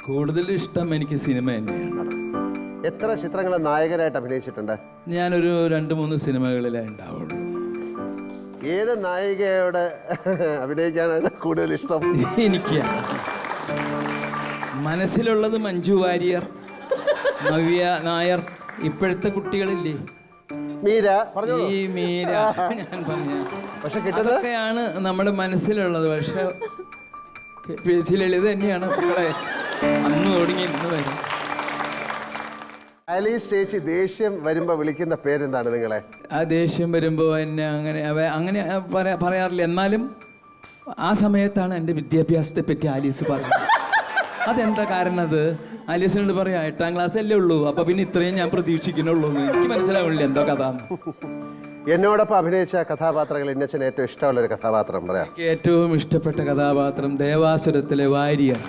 കൂടുതൽ ഇഷ്ടം എനിക്ക് സിനിമ തന്നെയാണ്. എത്ര ചിത്രങ്ങൾ നായകനായിട്ട് അഭിനയിച്ചിട്ടുണ്ട്? ഞാനൊരു 2-3 സിനിമകളിലേ ഉണ്ടാവുള്ളൂ. ഏത് നായികയോട് അഭിനയിക്കാനാണ് കൂടുതൽ ഇഷ്ടം? എനിക്ക് മനസ്സിലുള്ളത് മഞ്ജു വാര്യർ, നവ്യ നായർ, ഇപ്പോഴത്തെ കുട്ടികളില്ലേ മീര, ഈ മീര, ഞാൻ പറഞ്ഞ പക്ഷെ കിട്ടുന്നത് അതൊക്കെയാണ് നമ്മുടെ മനസ്സിലുള്ളത്. പക്ഷെ ലളിത തന്നെയാണ് മക്കളെ അന്ന് തുടങ്ങി ഇന്ന് വരും. ആലീസ് ചേച്ചി ദേഷ്യം വരുമ്പോ വിളിക്കുന്ന പേരെന്താണ് നിങ്ങളെ? ആ ദേഷ്യം വരുമ്പോൾ എന്നെ അങ്ങനെ പറയാറില്ല. എന്നാലും ആ സമയത്താണ് എൻ്റെ വിദ്യാഭ്യാസത്തെ പറ്റി ആലീസ് പറഞ്ഞത്. അതെന്താ കാരണം? അത് ആലീസിനോട് പറയാം 8ാം ക്ലാസ് അല്ലേ ഉള്ളൂ, അപ്പൊ പിന്നെ ഇത്രയും ഞാൻ പ്രതീക്ഷിക്കുന്നുള്ളൂ എന്ന് എനിക്ക് മനസ്സിലാവില്ല എന്തോ കഥ. എന്നോടൊപ്പം അഭിനയിച്ച കഥാപാത്രങ്ങൾ ഇന്നച്ചന് ഏറ്റവും ഇഷ്ടമുള്ളൊരു കഥാപാത്രം പറയാം. എനിക്ക് ഏറ്റവും ഇഷ്ടപ്പെട്ട കഥാപാത്രം ദേവാസുരത്തിലെ വാര്യർ.